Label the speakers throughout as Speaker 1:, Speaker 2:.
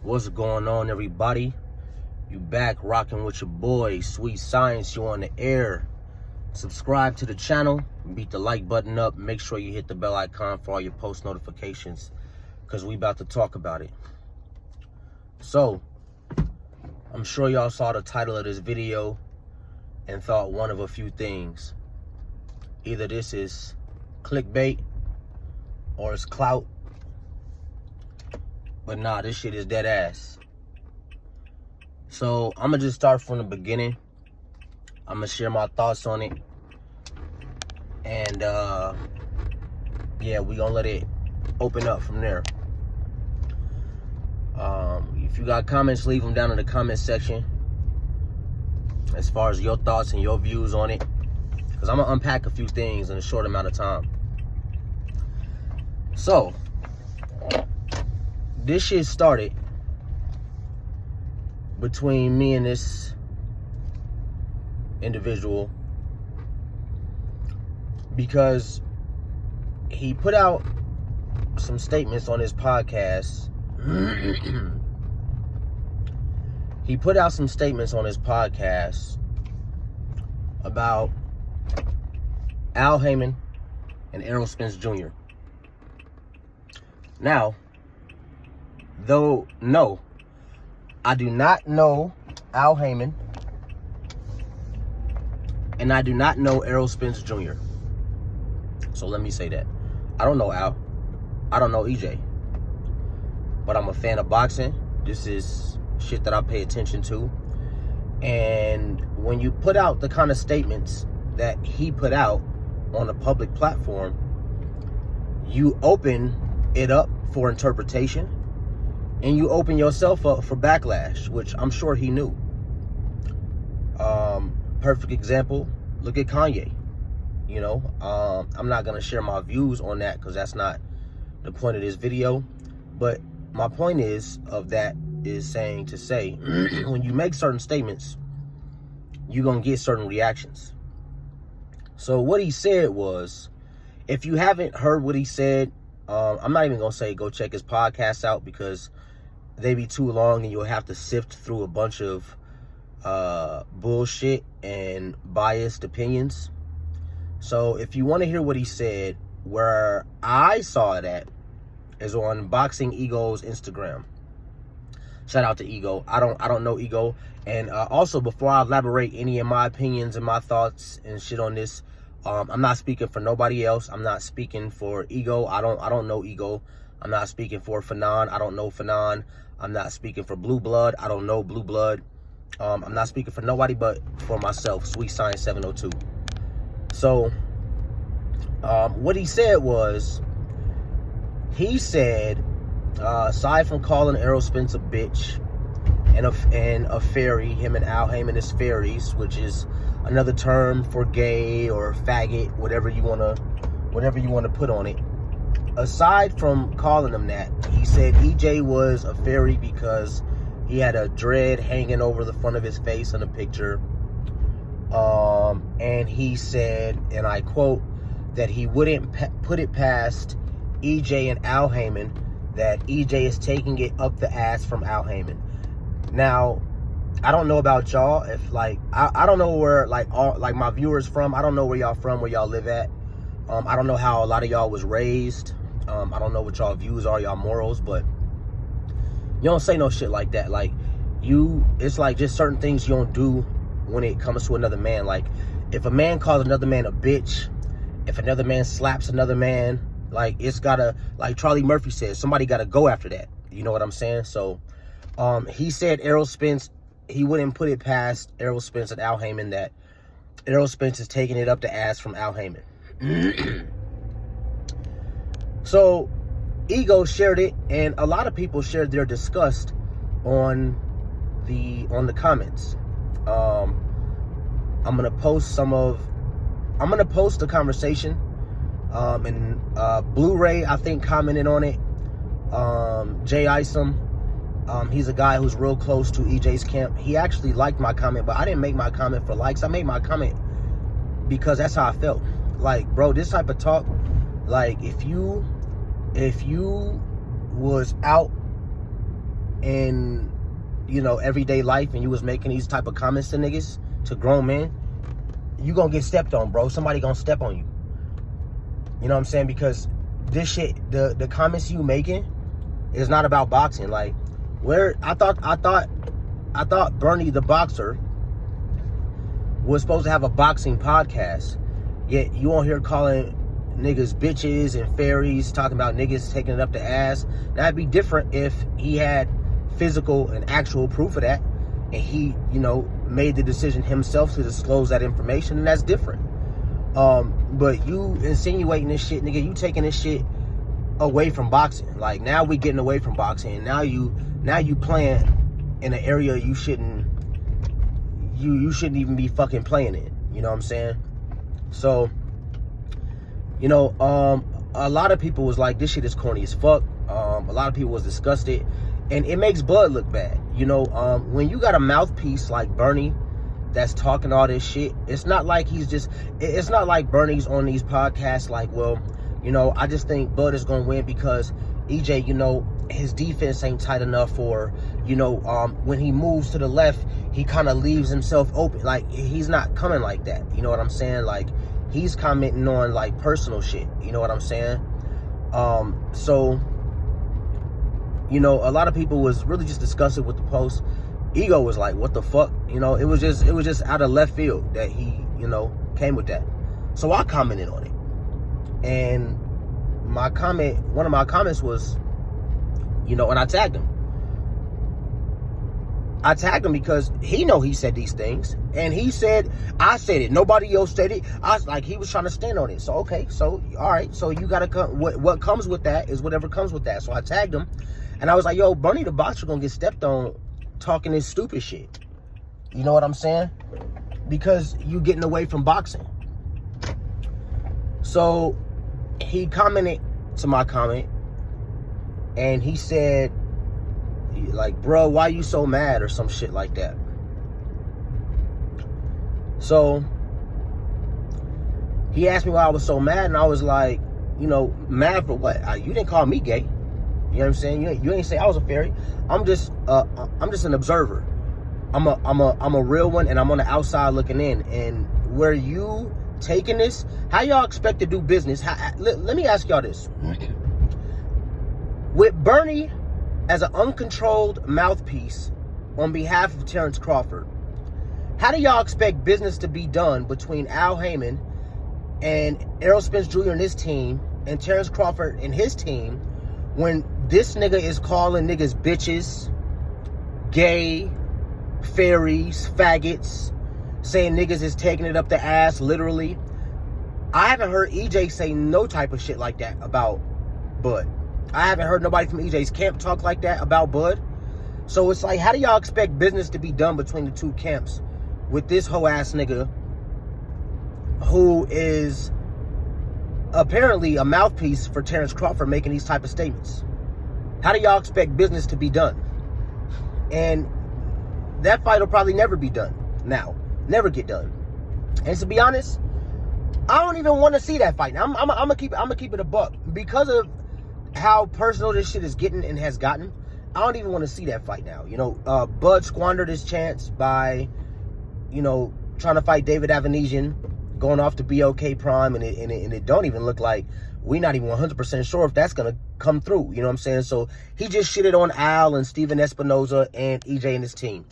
Speaker 1: What's going on, everybody? You back rocking with your boy, Sweet Science. You on the air. Subscribe to the channel. Beat the like button up. Make sure you hit the bell icon for all your post notifications, because we about to talk about it. So, I'm sure y'all saw the title of this video and thought one of a few things. Either this is clickbait or it's clout. But nah, this shit is dead ass. So I'm gonna just start from the beginning. I'm gonna share my thoughts on it. And yeah, we gonna let it open up from there. If you got comments, leave them down in the comment section as far as your thoughts and your views on it, because I'm gonna unpack a few things in a short amount of time. So this shit started between me and this individual because he put out some statements on his podcast. He put out some statements on his podcast about Al Heyman and Errol Spence Jr. Now, though, no, I do not know Al Heyman, and I do not know Errol Spence Jr. So let me say that. I don't know Al. I don't know EJ. But I'm a fan of boxing. This is shit that I pay attention to. And when you put out the kind of statements that he put out on a public platform, you open it up for interpretation. And you open yourself up for backlash, which I'm sure he knew. Perfect example, look at Kanye. You know, I'm not going to share my views on that because that's not the point of this video. But my point is saying to say, when you make certain statements, you're going to get certain reactions. So what he said was, if you haven't heard what he said, I'm not even going to say go check his podcast out, because they be too long and you'll have to sift through a bunch of bullshit and biased opinions. So if you want to hear what he said, where I saw it at is on Boxing Ego's Instagram. Shout out to Ego. I don't know Ego. And also, before I elaborate any of my opinions and my thoughts and shit on this, I'm not speaking for nobody else. I'm not speaking for Ego. I don't know Ego. I'm not speaking for Fanon. I don't know Fanon. I'm not speaking for Blue Blood. I don't know Blue Blood. I'm not speaking for nobody but for myself, Sweet Science 702. So, what he said was, he said, aside from calling Errol Spence a bitch and a fairy, him and Al Heyman is fairies, which is another term for gay or faggot, whatever you wanna put on it. Aside from calling him that, he said EJ was a fairy because he had a dread hanging over the front of his face in a picture. And he said, and I quote, that he wouldn't put it past EJ and Al Heyman that EJ is taking it up the ass from Al Heyman. Now, I don't know about y'all. If I don't know where my viewers from. I don't know where y'all from, where y'all live at. I don't know how a lot of y'all was raised. I don't know what y'all views are, y'all morals, but you don't say no shit like that. Like, it's like just certain things you don't do when it comes to another man. Like, if a man calls another man a bitch, if another man slaps another man, like, it's gotta, like Charlie Murphy says, somebody gotta go after that. You know what I'm saying? So, he said Errol Spence, he wouldn't put it past Errol Spence and Al Heyman that Errol Spence is taking it up the ass from Al Heyman. So, Ego shared it, and a lot of people shared their disgust on the comments. I'm gonna post the conversation. And Blu-ray, I think, commented on it. Jay Isom, he's a guy who's real close to EJ's camp. He actually liked my comment, but I didn't make my comment for likes. I made my comment because that's how I felt. Like, bro, this type of talk, like, if you was out in, you know, everyday life, and you was making these type of comments to niggas, to grown men, you gonna get stepped on, bro. Somebody gonna step on you. You know what I'm saying? Because this shit, the comments you making is not about boxing. Like, where I thought Bernie the boxer was supposed to have a boxing podcast, yet you on here calling niggas bitches and fairies, talking about niggas taking it up the ass. That'd be different if he had physical and actual proof of that, and he, you know, made the decision himself to disclose that information, and that's different. But you insinuating this shit, nigga, you taking this shit away from boxing. Like, now we getting away from boxing, and now you playing in an area you shouldn't even be fucking playing in. You know what I'm saying? So, you know, a lot of people was like, this shit is corny as fuck. A lot of people was disgusted, and it makes blood look bad. You know, when you got a mouthpiece like Bernie that's talking all this shit, it's not like it's not like Bernie's on these podcasts like, well, you know, I just think Bud is gonna win because EJ, you know, his defense ain't tight enough, or, you know, when he moves to the left, he kind of leaves himself open. Like, he's not coming like that. You know what I'm saying? Like, he's commenting on like personal shit. You know what I'm saying? So, you know, a lot of people was really just disgusted with the post. Ego was like, what the fuck? You know, it was just out of left field that he, you know, came with that. So I commented on it. And one of my comments was, you know, and I tagged him. I tagged him because he know he said these things, and he said, I said it, nobody else said it. I was like, he was trying to stand on it. So, okay, so, all right, so you gotta come, what comes with that is whatever comes with that. So I tagged him, and I was like, yo, Bernie the boxer gonna get stepped on talking this stupid shit. You know what I'm saying? Because you getting away from boxing. So he commented to my comment, and he said, like, bro, why you so mad, or some shit like that. So he asked me why I was so mad, and I was like, you know, mad for what? You didn't call me gay. You know what I'm saying? You ain't say I was a fairy. I'm just an observer. I'm a real one, and I'm on the outside looking in. And where you taking this, how y'all expect to do business? Let me ask y'all this. With Bernie as an uncontrolled mouthpiece on behalf of Terrence Crawford, how do y'all expect business to be done between Al Heyman and Errol Spence Jr. and his team, and Terrence Crawford and his team, when this nigga is calling niggas bitches, gay, fairies, faggots, saying niggas is taking it up the ass, literally? I haven't heard EJ say no type of shit like that about Bud. I haven't heard nobody from EJ's camp talk like that about Bud. So it's like, how do y'all expect business to be done between the two camps with this hoe ass nigga who is apparently a mouthpiece for Terrence Crawford making these type of statements? How do y'all expect business to be done? And that fight will probably never be done now. Never get done. And to be honest, I don't even want to see that fight. I'm gonna keep it a buck. Because of how personal this shit is getting and has gotten, I don't even want to see that fight now. You know, Bud squandered his chance by, you know, trying to fight David Avanesian, going off to BOK Prime, and it don't even look like, we're not even 100% sure if that's gonna come through. You know what I'm saying? So he just shitted on Al and Steven Espinoza and EJ and his team.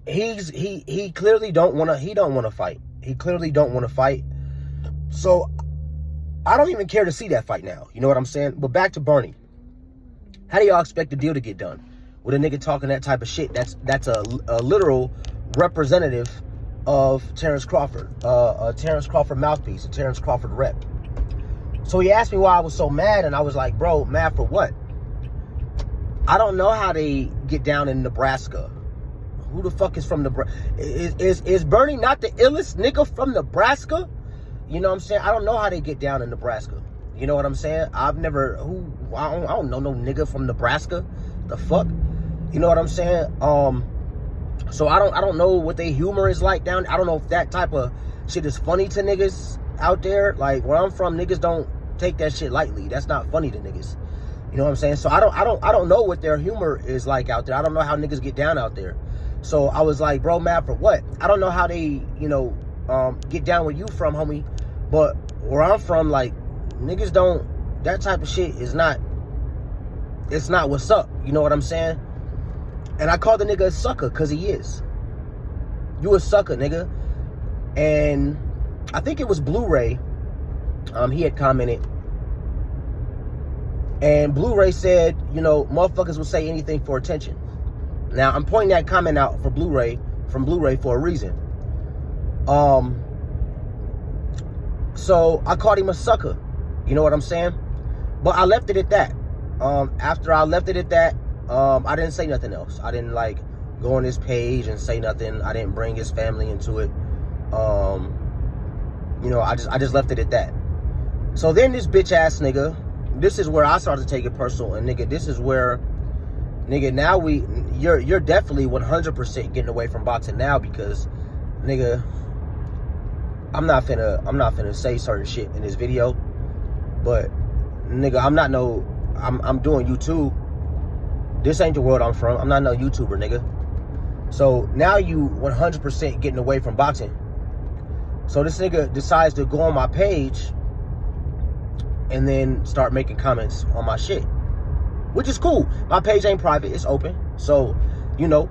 Speaker 1: He clearly don't want to fight. He clearly don't want to fight. So I don't even care to see that fight now. You know what I'm saying? But back to Bernie. How do y'all expect the deal to get done with a nigga talking that type of shit? That's a literal representative of Terrence Crawford, a Terrence Crawford mouthpiece, a Terrence Crawford rep. So he asked me why I was so mad, and I was like, bro, mad for what? I don't know how they get down in Nebraska. Who the fuck is from Nebraska? Is Bernie not the illest nigga from Nebraska? You know what I'm saying? I don't know how they get down in Nebraska. You know what I'm saying? I don't know no nigga from Nebraska. The fuck? You know what I'm saying? So I don't know what their humor is like down. I don't know if that type of shit is funny to niggas out there. Like, where I'm from, niggas don't take that shit lightly. That's not funny to niggas. You know what I'm saying? So I don't know what their humor is like out there. I don't know how niggas get down out there. So I was like, bro, mad for what? I don't know how they, you know, get down where you from, homie. But where I'm from, like, niggas don't, that type of shit is not, it's not what's up. You know what I'm saying? And I called the nigga a sucker, because he is. You a sucker, nigga. And I think it was Blu-ray. He had commented. And Blu-ray said, you know, motherfuckers will say anything for attention. Now, I'm pointing that comment out for Blu-ray, from Blu-ray for a reason. So I called him a sucker. You know what I'm saying? But I left it at that. After I left it at that, I didn't say nothing else. I didn't, like, go on his page and say nothing. I didn't bring his family into it. You know, I just left it at that. So then this bitch ass nigga, this is where I started to take it personal. And nigga, this is where, nigga, now you're definitely 100% getting away from boxing now, because, nigga, I'm not finna say certain shit in this video, but nigga, I'm doing YouTube. This ain't the world I'm from. I'm not no YouTuber, nigga. So now you 100% getting away from boxing. So this nigga decides to go on my page and then start making comments on my shit, which is cool. My page ain't private, it's open. So, you know,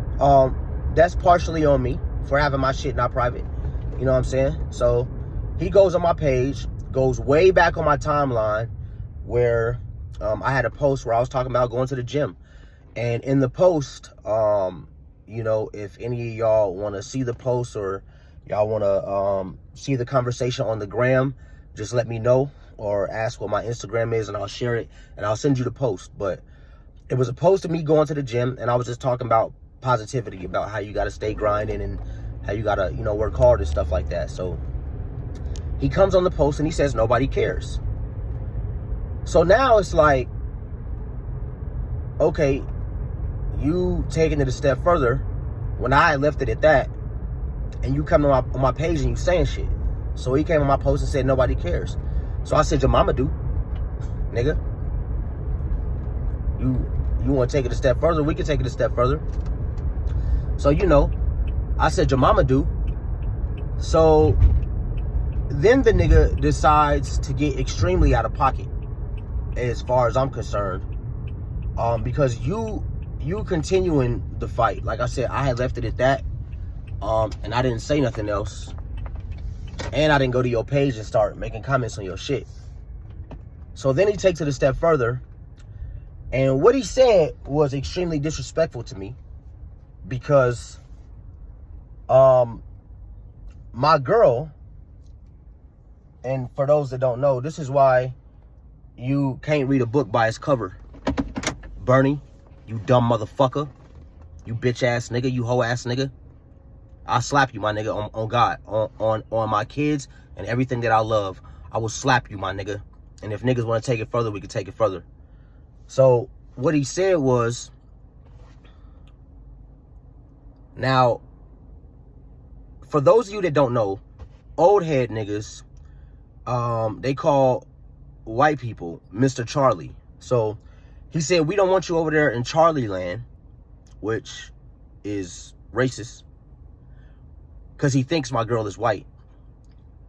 Speaker 1: that's partially on me for having my shit not private. You know what I'm saying? So he goes on my page, goes way back on my timeline, where I had a post where I was talking about going to the gym. And in the post, you know, if any of y'all want to see the post, or y'all want to see the conversation on the gram, just let me know, or ask what my Instagram is, and I'll share it, and I'll send you the post. But it was a post of me going to the gym, and I was just talking about positivity, about how you got to stay grinding and how you got to, you know, work hard and stuff like that. So he comes on the post and he says nobody cares. So now it's like, okay, you taking it a step further when I left it at that, and you come on my page and you saying shit. So he came on my post and said nobody cares. So I said, your mama do, nigga. You want to take it a step further? We can take it a step further. So, you know, I said, your mama do. So then the nigga decides to get extremely out of pocket, as far as I'm concerned, because you continuing the fight. Like I said, I had left it at that, and I didn't say nothing else, and I didn't go to your page and start making comments on your shit. So then he takes it a step further, and what he said was extremely disrespectful to me, because my girl, and for those that don't know, this is why you can't read a book by its cover. Bernie, you dumb motherfucker. You bitch ass nigga, you hoe ass nigga. I'll slap you, my nigga, on God, on my kids and everything that I love. I will slap you, my nigga. And if niggas want to take it further, we can take it further. So what he said was, now, for those of you that don't know, old head niggas, they call white people Mr. Charlie. So he said, we don't want you over there in Charlie land, which is racist, because he thinks my girl is white.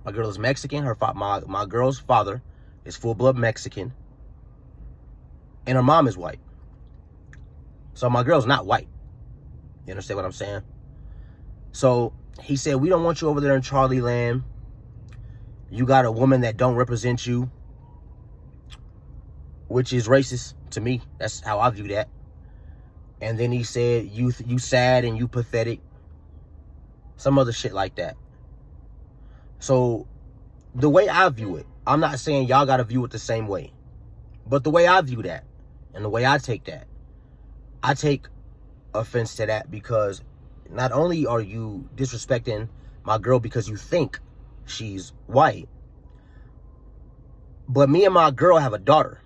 Speaker 1: My girl is Mexican. My girl's father is full-blood Mexican, and her mom is white. So my girl's not white. You understand what I'm saying? So he said, we don't want you over there in Charlie land. You got a woman that don't represent you, which is racist to me. That's how I view that. And then he said, you sad and you pathetic. Some other shit like that. So the way I view it, I'm not saying y'all got to view it the same way, but the way I view that and the way I take that, I take offense to that, because not only are you disrespecting my girl because you think she's white, but me and my girl have a daughter.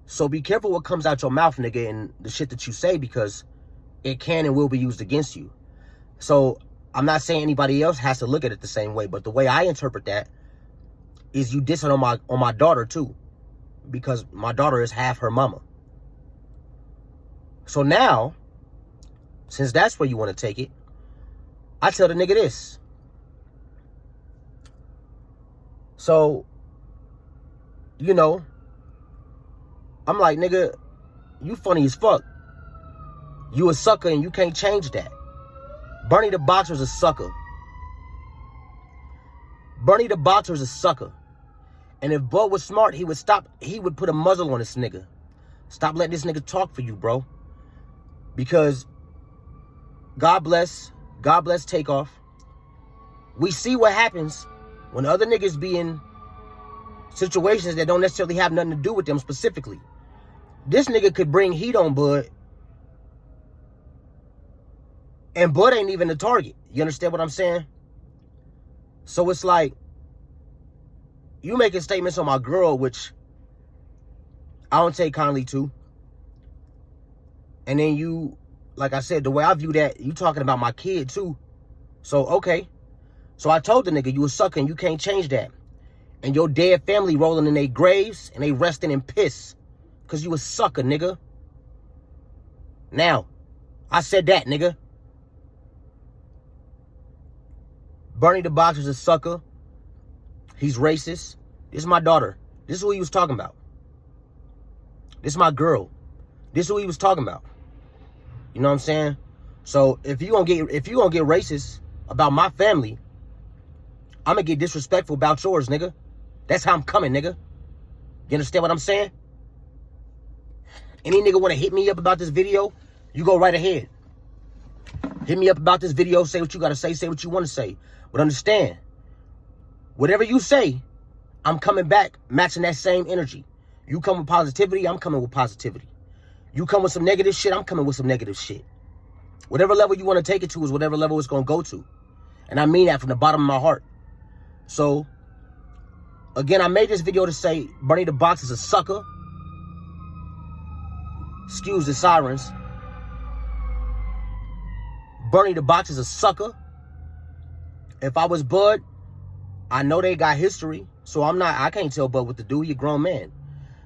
Speaker 1: So be careful what comes out your mouth, nigga, and the shit that you say, because it can and will be used against you. So I'm not saying anybody else has to look at it the same way, but the way I interpret that is you dissing on my daughter too. because my daughter is half her mama. So now, since that's where you want to take it, I tell the nigga this. So, you know, I'm like, nigga, you funny as fuck. You a sucker and you can't change that. Bernie the Boxer's a sucker. Bernie the Boxer's a sucker. And if Bud was smart, he would put a muzzle on this nigga. Stop letting this nigga talk for you, bro. Because God bless Takeoff. We see what happens when other niggas be in situations that don't necessarily have nothing to do with them specifically. This nigga could bring heat on Bud, and Bud ain't even the target. You understand what I'm saying? So it's like, you making statements on my girl, which I don't take kindly to. And then you, like I said, the way I view that, you talking about my kid too. So, okay. So I told the nigga, you a sucker and you can't change that. And your dead family rolling in their graves and they resting in piss. Because you a sucker, nigga. Now, I said that, nigga. Bernie the Boxer's a sucker. He's racist. This is my daughter. This is who he was talking about. This is my girl. This is who he was talking about. You know what I'm saying? So if you gonna get racist about my family, I'm gonna get disrespectful about yours, nigga. That's how I'm coming, nigga. You understand what I'm saying? Any nigga wanna hit me up about this video, you go right ahead. Hit me up about this video, say what you gotta say what you wanna say. But understand, whatever you say, I'm coming back matching that same energy. You come with positivity, I'm coming with positivity. You come with some negative shit, I'm coming with some negative shit. Whatever level you want to take it to is whatever level it's going to go to. And I mean that from the bottom of my heart. So, again, I made this video to say Bernie the Box is a sucker. Excuse the sirens. Bernie the Box is a sucker. If I was Bud, I know they got history. So I can't tell Bud what to do. He a grown man.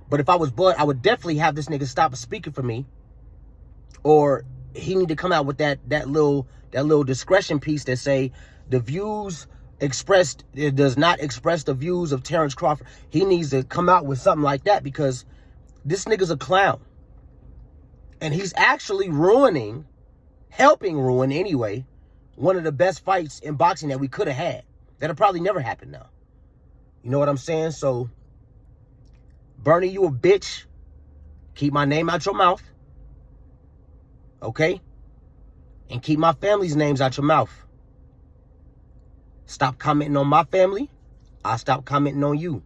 Speaker 1: But if I was Bud, I would definitely have this nigga stop speaking for me. Or he need to come out with that little discretion piece that say the views expressed, it does not express the views of Terrence Crawford. He needs to come out with something like that, because this nigga's a clown. And he's actually helping ruin anyway, one of the best fights in boxing that we could have had. That'll probably never happen now. You know what I'm saying? So, Bernie, you a bitch. Keep my name out your mouth. Okay? And keep my family's names out your mouth. Stop commenting on my family. I'll stop commenting on you.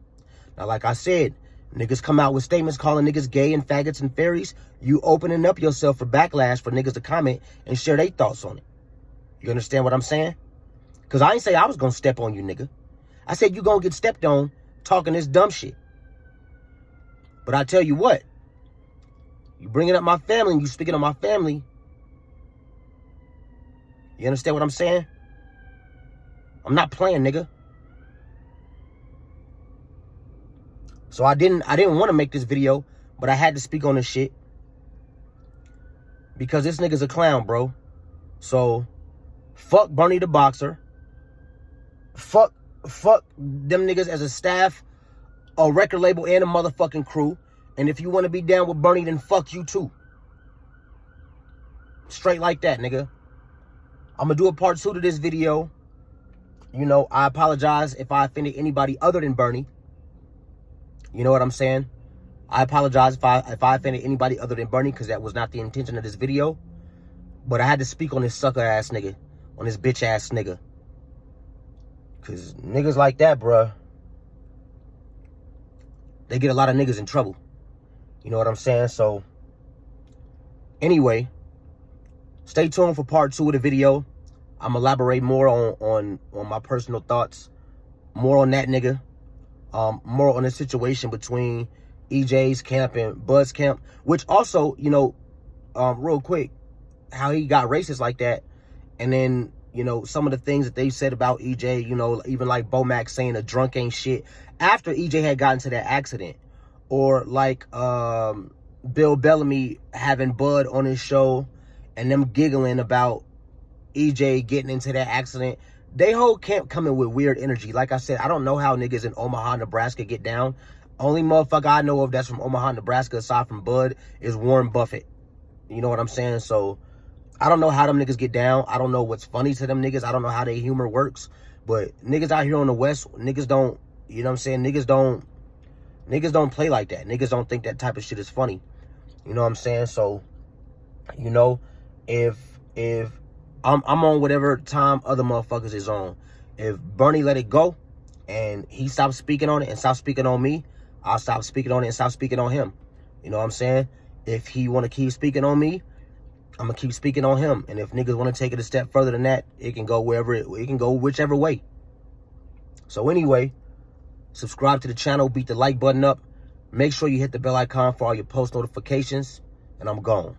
Speaker 1: Now, like I said, niggas come out with statements calling niggas gay and faggots and fairies. You opening up yourself for backlash for niggas to comment and share their thoughts on it. You understand what I'm saying? Because I ain't say I was going to step on you, nigga. I said you going to get stepped on talking this dumb shit. But I tell you what, you bringing up my family and you speaking on my family. You understand what I'm saying? I'm not playing, nigga. So I didn't want to make this video, but I had to speak on this shit. Because this nigga's a clown, bro. So, fuck Bernie the Boxer. Fuck them niggas as a staff, a record label, and a motherfucking crew. And if you want to be down with Bernie, then fuck you too. Straight like that, nigga. I'm going to do a part 2 to this video. You know, I apologize if I offended anybody other than Bernie. You know what I'm saying? I apologize if I offended anybody other than Bernie, because that was not the intention of this video. But I had to speak on this sucker ass nigga, on this bitch ass nigga. Because niggas like that, bruh, they get a lot of niggas in trouble. You know what I'm saying? So, anyway, stay tuned for part 2 of the video. I'm elaborate more on my personal thoughts, more on that nigga, more on the situation between EJ's camp and Bud's camp, which also, you know, real quick, how he got racist like that, and then, you know, some of the things that they said about EJ, you know, even like Bo Mack saying a drunk ain't shit, after EJ had gotten to that accident, or like Bill Bellamy having Bud on his show and them giggling about EJ getting into that accident. They whole camp coming with weird energy. Like I said, I don't know how niggas in Omaha, Nebraska get down. Only motherfucker I know of that's from Omaha, Nebraska, aside from Bud, is Warren Buffett. You know what I'm saying? So I don't know how them niggas get down. I don't know what's funny to them niggas. I don't know how their humor works. But niggas out here on the West, niggas don't, you know what I'm saying? Niggas don't play like that. Niggas don't think that type of shit is funny. You know what I'm saying? So, you know, if I'm on whatever time other motherfuckers is on. If Bernie let it go and he stops speaking on it and stops speaking on me, I'll stop speaking on it and stop speaking on him. You know what I'm saying? If he want to keep speaking on me, I'm going to keep speaking on him. And if niggas want to take it a step further than that, it can go wherever, it can go whichever way. So anyway, subscribe to the channel, beat the like button up. Make sure you hit the bell icon for all your post notifications. And I'm gone.